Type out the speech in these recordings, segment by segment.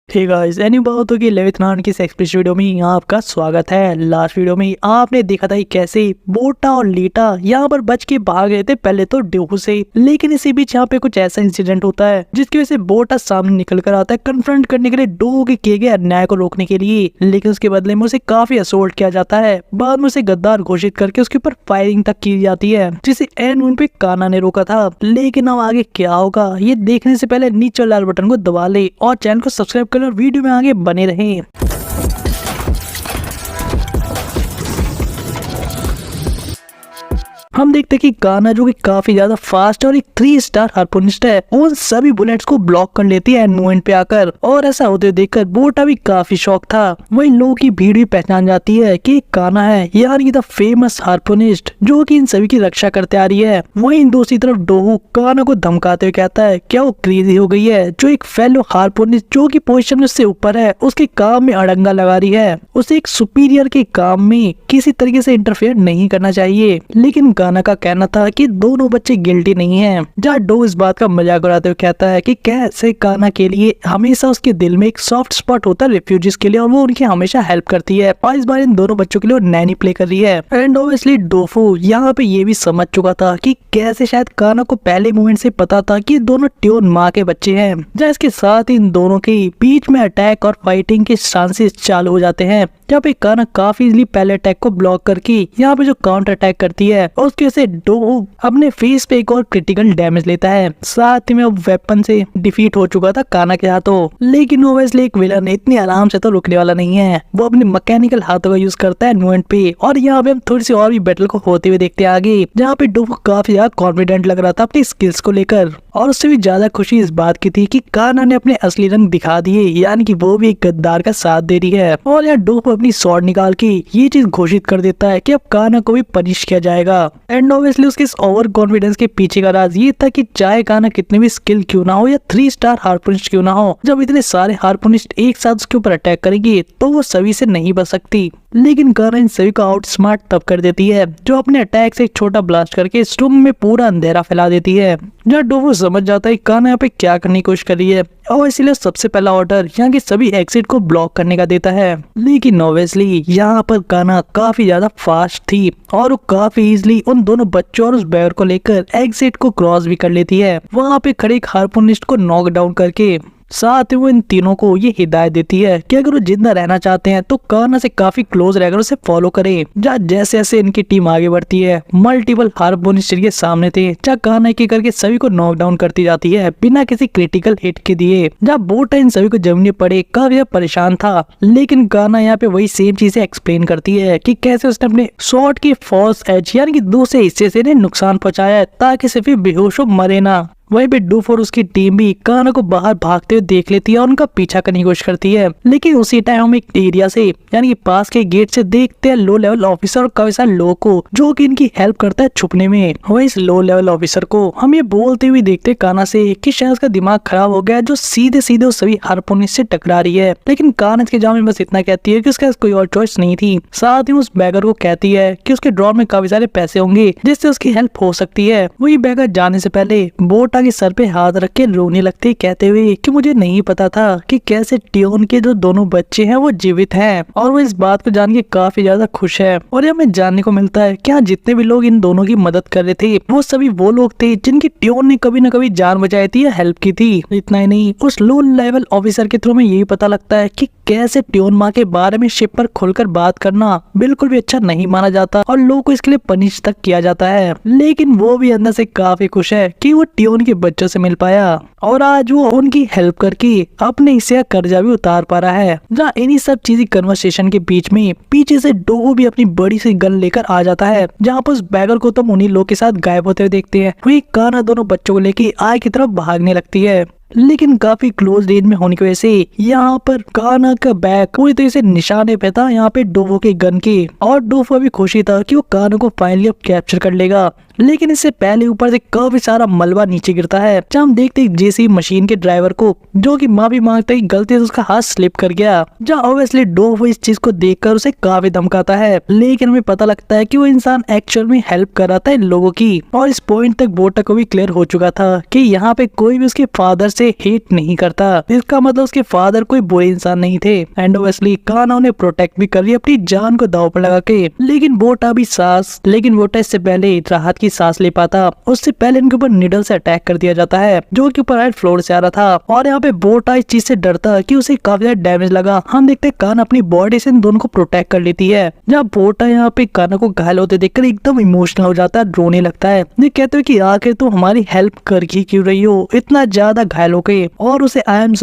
Hey guys, any बात होगी 11th नान की एक्सप्रेस वीडियो में यहाँ आपका स्वागत है। लास्ट वीडियो में आपने देखा था कि कैसे बोटा और लीटा यहाँ पर बच के भाग रहे थे पहले तो डोहू से, लेकिन इसी बीच यहाँ पे कुछ ऐसा इंसिडेंट होता है जिसकी वजह से बोटा सामने निकल कर आता है कन्फ्रंट करने के लिए डोहू के किए गए अन्याय को रोकने के लिए, लेकिन उसके बदले में उसे काफी असोल्ट किया जाता है। बाद में उसे गद्दार घोषित करके उसके ऊपर फायरिंग तक की जाती है जिसे एंड मोमेंट पे कान्हा ने रोका था। लेकिन अब आगे क्या होगा ये देखने से पहले नीचे लाल बटन को दबा ले और चैनल को सब्सक्राइब कर और वीडियो में आगे बने रहें। हम देखते हैं कि कान्हा जो कि काफी ज्यादा फास्ट और एक 3 स्टार हार्पूनिस्ट है, उन सभी बुलेट्स को ब्लॉक कर लेती है एंड मोमेंट पे आकर, और ऐसा होते देखकर बोटा भी काफी शॉक था। वही लोगों की भीड़ भी पहचान जाती है कि कान्हा है यानी द फेमस हार्पूनिस्ट जो कि इन सभी की रक्षा करते आ रही है। वहीं दूसरी तरफ डोहू कान्हा को धमकाते हुए कहता है क्या वो क्रेजी हो गई है, जो एक फेलो हार्पूनिस्ट जो की पोजिशन में उससे ऊपर है उसके काम में अड़ंगा लगा रही है। उसे एक सुपीरियर के काम में किसी तरीके से इंटरफेयर नहीं करना चाहिए। लेकिन कान्हा का कहना था कि दोनों बच्चे गिल्टी नहीं हैं। जहाँ डो इस बात का मजाक उड़ाते हुए कहता है कि कैसे कान्हा के लिए हमेशा उसके दिल में एक सॉफ्ट स्पॉट होता है रिफ्यूजीज के लिए और वो उनकी हमेशा हेल्प करती है, और इस बार इन दोनों बच्चों के लिए नैनी प्ले कर रही है। एंड ऑब्वियसली डोफू यहाँ पे ये भी समझ चुका था कि कैसे शायद कान्हा को पहले मोमेंट से पता था कि दोनों ट्योन माँ के बच्चे हैं। जहाँ इसके साथ इन दोनों के बीच में अटैक और फाइटिंग के चांसेस चालू हो जाते हैं। जहाँ पे कान्हा काफी इजीली पहले अटैक को ब्लॉक करके यहाँ पे जो काउंटर अटैक करती है और उसकी वजह से डोहू अपने फेस पे एक और क्रिटिकल डैमेज लेता है। साथ ही में अब वेपन से डिफीट हो चुका था कान्हा के हाथों, लेकिन ओब्वियसली एक विलन इतनी आराम से तो रुकने वाला नहीं है। वो अपने मैकेनिकल हाथों का यूज करता है मूवमेंट पे, और यहाँ पे हम थोड़ी सी और भी बैटल को होते हुए देखते हैं आगे, जहाँ पे डोहू काफी ज्यादा कॉन्फिडेंट लग रहा था अपनी स्किल्स को लेकर, और उससे भी ज्यादा खुशी इस बात की थी कि कान्हा ने अपने असली रंग दिखा दिए, यानी कि वो भी एक गद्दार का साथ दे रही है। और यहाँ डोहू अपनी स्वॉर्ड निकाल के ये चीज घोषित कर देता है कि अब कान्हा को भी पनिश किया जाएगा। एंड ऑब्वियसली उसके इस ओवर कॉन्फिडेंस के पीछे का राज ये था कि चाहे कान्हा कितने भी स्किल क्यों ना हो या 3 स्टार हार्पूनिस्ट क्यों ना हो, जब इतने सारे हार्पूनिस्ट एक साथ उसके ऊपर अटैक करेंगे तो वो सभी से नहीं बच सकती। लेकिन कान्हा इन सभी को आउट स्मार्ट तब कर देती है जो अपने अटैक से एक छोटा ब्लास्ट करके इस रूम में पूरा अंधेरा फैला देती है। जहाँ डोहू समझ जाता है कान्हा यहाँ पे क्या करने की कोशिश कर रही है, और इसीलिए सबसे पहला ऑर्डर यहाँ के सभी एग्जिट को ब्लॉक करने का देता है। लेकिन ऑब्वियसली यहाँ पर कान्हा काफी ज्यादा फास्ट थी और वो काफी इजीली उन दोनों बच्चों और उस बैर को लेकर एग्जिट को क्रॉस भी कर लेती है। वहाँ पे खड़े एक हार्पूनिस्ट को नॉक डाउन करके साथ ही वो इन तीनों को ये हिदायत देती है कि अगर वो जिंदा रहना चाहते हैं तो कान्हा से काफी क्लोज रहकर उसे फॉलो करें। जहाँ जैसे जैसे इनकी टीम आगे बढ़ती है मल्टीपल हार्पूनिस्ट के सामने थे, जहाँ कान्हा की करके सभी को नॉक डाउन करती जाती है बिना किसी क्रिटिकल हिट के दिए। जहाँ बोटा इन सभी को जमीन पड़े काफी परेशान था, लेकिन कान्हा यहाँ पे वही सेम चीजें एक्सप्लेन करती है कि कैसे उसने अपने शॉट की फॉल्स एज यानी कि दूसरे हिस्से से नुकसान पहुंचाया ताकि सिर्फ बेहोश हो मरे ना। वहीं पे डूफ और उसकी टीम भी कान्हा को बाहर भागते हुए देख लेती है और उनका पीछा करने की कोशिश करती है, लेकिन उसी टाइम हम एक एरिया से यानी कि पास के गेट से देखते हैं लो लेवल ऑफिसर और काफी सारे लोगों को जो कि इनकी हेल्प करता है छुपने में। वही इस लो लेवल ऑफिसर को हम ये बोलते हुए देखते कान्हा से कि शायद उसका दिमाग खराब हो गया जो सीधे सीधे उस सभी हार्पूनिस्ट से टकरा रही है, लेकिन कान्हा के जवाब में बस इतना कहती है कि उसके पास कोई और चॉइस नहीं थी। साथ ही उस बैगर को कहती है कि उसके ड्रॉर में काफी सारे पैसे होंगे जिससे उसकी हेल्प हो सकती है। वही बैगर जाने से पहले बोटा के सर पे हाथ रख के रोने लगते कहते हुए कि मुझे नहीं पता था कि कैसे ट्योन के जो दोनों बच्चे हैं वो जीवित हैं, और वो इस बात को जान के काफी ज्यादा खुश है। और ये हमें जानने को मिलता है कि जितने भी लोग इन दोनों की मदद कर रहे थे वो सभी वो लोग थे जिनकी ट्योन ने कभी न कभी जान बचाई थी या हेल्प की थी। इतना ही नहीं, उस लो लेवल ऑफिसर के थ्रू में यही पता लगता है कि कैसे ट्योन माँ के बारे में शिप पर खुलकर बात करना बिल्कुल भी अच्छा नहीं माना जाता और लोगों को इसके लिए पनिश तक किया जाता है। लेकिन वो भी अंदर से काफी खुश है कि वो ट्योन के बच्चों से मिल पाया और आज वो उनकी हेल्प करके अपने हिस्से का कर्जा भी उतार पा रहा है। जहाँ इन्हीं सब चीजें कन्वर्सेशन के बीच में पीछे से डोहू भी अपनी बड़ी सी गन लेकर आ जाता है, जहाँ पर उस बैगर को तुम उन्हीं लोग के साथ गायब होते हुए देखते हैं। वही कान्हा दोनों बच्चों को लेके आग की तरफ भागने लगती है, लेकिन काफी क्लोज रेंज में होने की वजह से यहाँ पर कान्हा का बैग पूरी तरह से निशाने पे था यहाँ पे डोवो के गन के, और डोवो भी खुशी था कि वो कान्हा को फाइनली अब कैप्चर कर लेगा। लेकिन इससे पहले ऊपर से काफी सारा मलबा नीचे गिरता है, जहाँ हम देखते हैं जेसीबी मशीन के ड्राइवर को जो कि माफी मांगता है गलती से उसका हाथ स्लिप कर गया। जहाँ ऑब्वियसली डोव इस चीज को देखकर उसे काफी धमकाता है, लेकिन हमें पता लगता है कि वो इंसान एक्चुअल में हेल्प कर रहा था इन लोगों की। और इस पॉइंट तक बोटा को भी क्लियर हो चुका था कि यहाँ पे कोई भी उसके फादर उससे हेट नहीं करता। इसका मतलब उसके फादर कोई बुरे इंसान नहीं थे एंड ऑब्वियसली कान्हा उन्हें प्रोटेक्ट भी कर रही है अपनी जान को दांव पर लगा के। लेकिन बोटा इससे पहले राहत की सांस ले पाता उससे पहले इनके ऊपर निडल से अटैक कर दिया जाता है जो कि ऊपर फ्लोर से आ रहा था। और यहाँ पे बोटा इस चीज से डरता कि उसे काफी ज्यादा डैमेज लगा। हम देखते हैं कान्हा अपनी बॉडी से इन दोनों को प्रोटेक्ट कर लेती है। जब बोटा यहाँ पे कान्हा को घायल होते देखकर एकदम इमोशनल हो जाता है, रोने लगता है। ये कहते हो कि आखिर तुम हमारी हेल्प कर ही क्यों रही हो इतना ज्यादा घायल हो गए, और उसे आई एम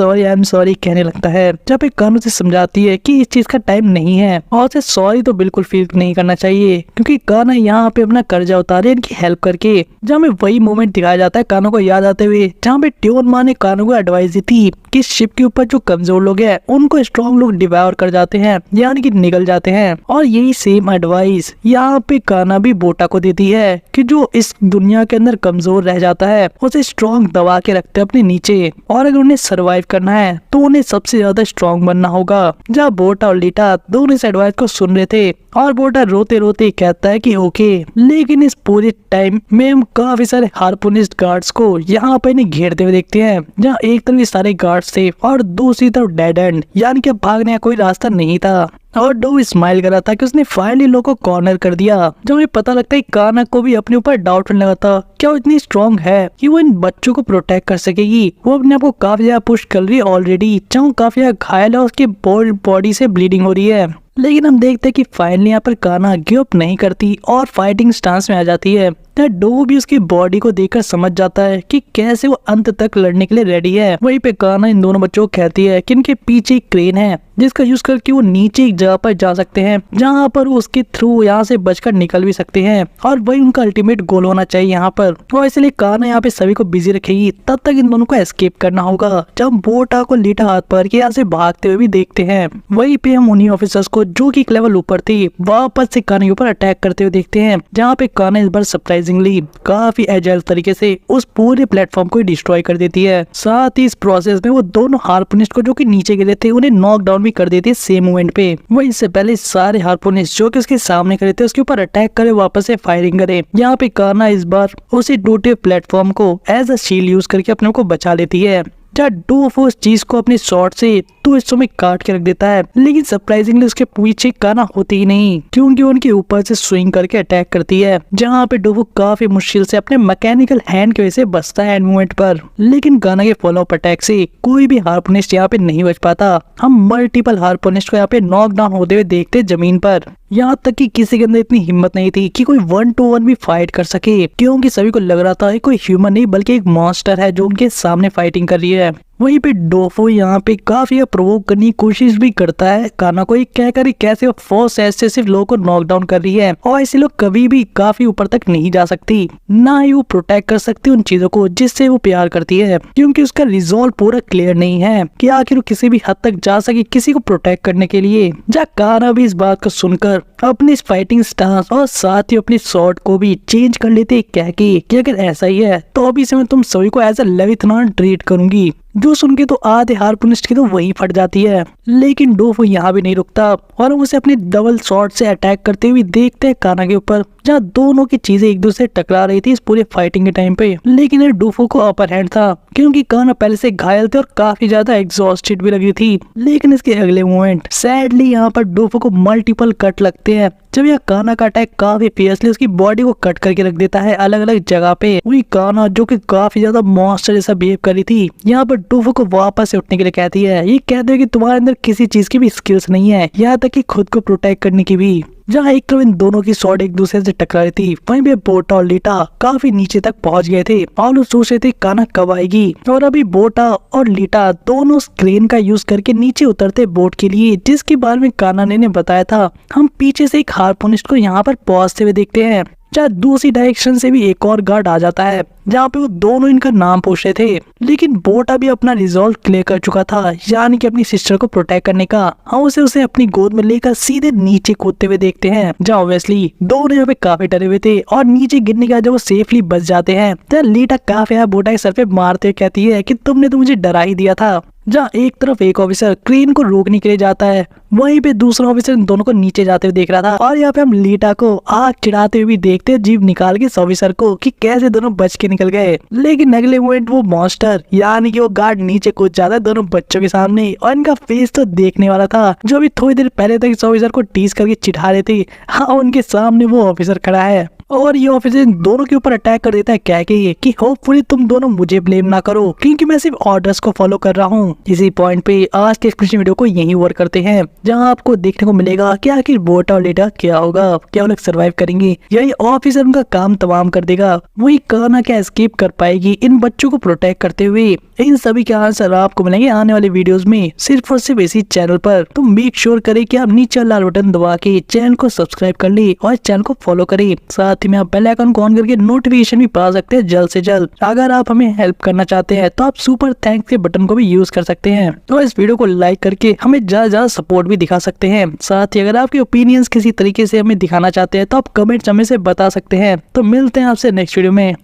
सॉरी कहने लगता है। जब एक कान्हा से समझाती है कि इस चीज का टाइम नहीं है और उसे सॉरी तो बिल्कुल फील नहीं करना चाहिए क्योंकि कान्हा यहाँ पे अपना कर्जा उतारे इनकी हेल्प करके। जब हमें वही मोमेंट दिखाया जाता है कान्हा को याद आते हुए जहाँ पे ट्योन माँ ने कान्हा को एडवाइस दी थी कि शिप के ऊपर जो कमजोर लोग हैं उनको स्ट्रॉन्ग लोग डिवाइड कर जाते हैं यानी कि निगल जाते हैं। और यही सेम एडवाइस यहाँ पे कान्हा भी बोटा को देती है कि जो इस दुनिया के अंदर कमजोर रह जाता है उसे स्ट्रॉन्ग दबा के रखते हैं अपने नीचे, और अगर उन्हें सरवाइव करना है तो उन्हें सबसे ज्यादा स्ट्रॉन्ग बनना होगा। जब बोटा और लीटा दोनों इस एडवाइस को सुन रहे थे और बोटा रोते रोते कहता है कि ओके। लेकिन इस पूरे टाइम में हम काफी सारे हार्पूनिस्ट गार्ड्स को यहाँ पे इन्हें घेरते हुए देखते हैं, जहाँ एक तरफ सारे गार्ड्स थे और दूसरी तरफ डेड एंड यानी कि भागने का कोई रास्ता नहीं था। और डो स्माइल कर रहा था कि उसने फाइनली लोगों को कॉर्नर कर दिया। जब हमें पता लगता है कान्हा को भी अपने ऊपर डाउट होने लगा था क्या वो इतनी स्ट्रॉन्ग है कि वो इन बच्चों को प्रोटेक्ट कर सकेगी। वो अपने आप को काफी ज्यादा पुश कर रही है ऑलरेडी, चाहे काफी ज्यादा घायल है, उसकी बॉडी से ब्लीडिंग हो रही है। लेकिन हम देखते हैं कि फाइनली यहाँ पर कान्हा गिव अप नहीं करती और फाइटिंग स्टांस में आ जाती है। डो भी उसकी बॉडी को देखकर समझ जाता है कि कैसे वो अंत तक लड़ने के लिए रेडी है। वहीं पे कान्हा इन दोनों बच्चों को कहती है कि इनके पीछे एक क्रेन है जिसका यूज करके वो नीचे एक जगह पर जा सकते हैं जहाँ पर वो उसके थ्रू यहाँ से बचकर निकल भी सकते हैं, और वही उनका अल्टीमेट गोल होना चाहिए यहाँ पर। और इसलिए कान्हा यहाँ पे सभी को बिजी रखेगी, तब तक इन दोनों को एस्केप करना होगा। जब बोटा को लीटा हाथ पर के यहाँ से भागते हुए भी देखते हैं, वहीं पे हम उन्हीं ऑफिसर्स को जो कि एक लेवल ऊपर थे वापस से कान्हा के ऊपर अटैक करते हुए देखते हैं, जहाँ पे कान्हा इस बार सरप्राइजिंगली काफी एजाइल तरीके से उस पूरे प्लेटफॉर्म को डिस्ट्रॉय कर देती है। साथ ही इस प्रोसेस में वो दोनों हार्पूनिस्ट को जो कि नीचे गिरे थे उन्हें नॉक डाउन भी कर देती है सेम मोमेंट पे। वो इससे पहले सारे हार्पूनिस्ट जो कि उसके सामने खड़े थे उसके ऊपर अटैक करे वापस से फायरिंग करे। यहाँ पे कान्हा इस बार उसी टूटे प्लेटफॉर्म को एज अ शील्ड यूज करके अपने को बचा लेती है। जब डोफ उस चीज को अपने शॉट से तो हिस्सों में काट के रख देता है, लेकिन सरप्राइजिंगली उसके पीछे कान्हा होती ही नहीं क्योंकि उनके ऊपर से स्विंग करके अटैक करती है, जहाँ पे डोफो काफी मुश्किल से अपने मैकेनिकल हैंड की वजह से बचता है एंड मूवमेंट पर। लेकिन कान्हा के फॉलो अप अटैक से कोई भी हार्पूनिस्ट यहाँ पे नहीं बच पाता। हम मल्टीपल हार्पूनिस्ट को यहाँ पे नॉक डाउन होते हुए देखते जमीन पर, यहाँ तक कि किसी के अंदर इतनी हिम्मत नहीं थी कि कोई 1-to-1 भी फाइट कर सके क्योंकि सभी को लग रहा था कि कोई ह्यूमन नहीं बल्कि एक मॉन्स्टर है जो उनके सामने फाइटिंग कर रही है। वहीं पे डोफो यहाँ पे काफी प्रोवोक करने की कोशिश भी करता है कान्हा को, एक कहकर कैसे वो फोर्स ऐसे सिर्फ लोगों को नॉक डाउन कर रही है और ऐसे लोग कभी भी काफी ऊपर तक नहीं जा सकती, ना ही वो प्रोटेक्ट कर सकती उन चीजों को जिससे वो प्यार करती है, क्योंकि उसका रिजॉल्व पूरा क्लियर नहीं है कि आखिर वो किसी भी हद तक जा सके किसी को प्रोटेक्ट करने के लिए। जब कान्हा भी इस बात को सुनकर अपनी फाइटिंग स्टांस और साथ ही अपनी शॉट को भी चेंज कर लेते कह के कि अगर ऐसा ही है तो अभी से मैं तुम सभी को एज अ लेविथनान ट्रीट करूंगी, जो सुन के तो आधे हार्पूनिस्ट की तो वही फट जाती है। लेकिन डोफो यहाँ भी नहीं रुकता और हम उसे अपने डबल शॉट से अटैक करते हुए देखते हैं कान्हा के ऊपर, जहाँ दोनों की चीजें एक दूसरे टकरा रही थी इस पूरे फाइटिंग के टाइम पे। लेकिन ये डोफो को अपर हैंड था क्योंकि कान्हा पहले से घायल थे और काफी ज्यादा एग्जॉस्टेड भी लगी थी। लेकिन इसके अगले मोमेंट सैडली यहाँ पर डोफो को मल्टीपल कट लगते हैं जब यह कान्हा का अटैक काफी फियर्सली उसकी बॉडी को कट करके रख देता है अलग अलग जगह पे। वही कान्हा जो कि काफी ज्यादा मॉन्स्टर जैसा बिहेव कर रही थी यहाँ पर डोफो को वापस से उठने के लिए कहती है। ये कहते हैं कि तुम्हारे अंदर किसी चीज की भी स्किल्स नहीं है, यहाँ तक कि खुद को प्रोटेक्ट करने की भी। जहाँ एक तरफ इन दोनों की शॉट एक दूसरे से टकरा रही थी, वहीं पे बोटा और लीटा काफी नीचे तक पहुंच गए थे और लोग सोच रहे थे कान्हा कब आएगी। और अभी बोटा और लीटा दोनों क्रेन का यूज करके नीचे उतरते बोट के लिए, जिसके बारे में कान्हा ने बताया था। हम पीछे से एक हार्पूनिस्ट को यहाँ पर पहुंचते हुए देखते हैं, जहाँ दूसरी डायरेक्शन से भी एक और गार्ड आ जाता है जहाँ पे वो दोनों इनका नाम पूछ रहे थे। लेकिन बोटा भी अपना रिजॉल्व क्लियर कर चुका था, यानी कि अपनी सिस्टर को प्रोटेक्ट करने का। हम उसे अपनी गोद में लेकर सीधे नीचे कूदते हुए देखते हैं, जहाँ ऑब्वियसली दोनों यहाँ पे काफी डरे हुए थे और नीचे गिरने के बाद जब वो सेफली बच जाते हैं, जहाँ लीटा काफी बोटा के सर पे मारते हुए कहती है कि तुमने तो मुझे डरा ही दिया था। जहाँ एक तरफ एक ऑफिसर क्रेन को रोकने के लिए जाता है, वहीं पे दूसरा ऑफिसर इन दोनों को नीचे जाते हुए देख रहा था। और यहाँ पे हम लीटा को आग चिढ़ाते हुए भी देखते हैं जीप निकाल के इस ऑफिसर को कि कैसे दोनों बच के निकल गए। लेकिन अगले मोमेंट वो मॉन्स्टर यानी कि वो गार्ड नीचे कूद जाता है दोनों बच्चों के सामने, और इनका फेस तो देखने वाला था जो अभी थोड़ी देर पहले तक इस ऑफिसर को टीज करके चिढ़ा रहे थे। हाँ, उनके सामने वो ऑफिसर खड़ा है और ये ऑफिसर इन दोनों के ऊपर अटैक कर देता है क्या कि होपफुली तुम दोनों मुझे ब्लेम ना करो क्योंकि मैं सिर्फ ऑर्डर्स को फॉलो कर रहा हूँ। इसी पॉइंट पे आज के एक्सप्लेनेशन वीडियो को यहीं ओवर करते हैं, जहाँ आपको देखने को मिलेगा कि आखिर बोटा और लीटा क्या होगा, क्या वो लोग सर्वाइव करेंगे या ये ऑफिसर उनका काम तमाम कर देगा, वही काना क्या एस्केप कर पाएगी इन बच्चों को प्रोटेक्ट करते हुए। इन सभी के आंसर आपको मिलेंगे आने वाले वीडियोस में सिर्फ और सिर्फ इसी चैनल पर। तो मेक श्योर करें कि आप नीचे लाल बटन दबा के चैनल को सब्सक्राइब कर ले और चैनल को फॉलो करें। साथ ही में आप बेल आइकन को ऑन करके नोटिफिकेशन भी पा सकते हैं जल्द से जल्द। अगर आप हमें हेल्प करना चाहते हैं तो आप सुपर थैंक्स के बटन को भी यूज कर सकते हैं। तो इस वीडियो को लाइक करके हमें ज्यादा सपोर्ट भी दिखा सकते हैं। साथ ही अगर आपके ओपिनियंस किसी तरीके से हमें दिखाना चाहते हैं तो आप कमेंट्स हमें से बता सकते हैं। तो मिलते हैं आपसे नेक्स्ट वीडियो में।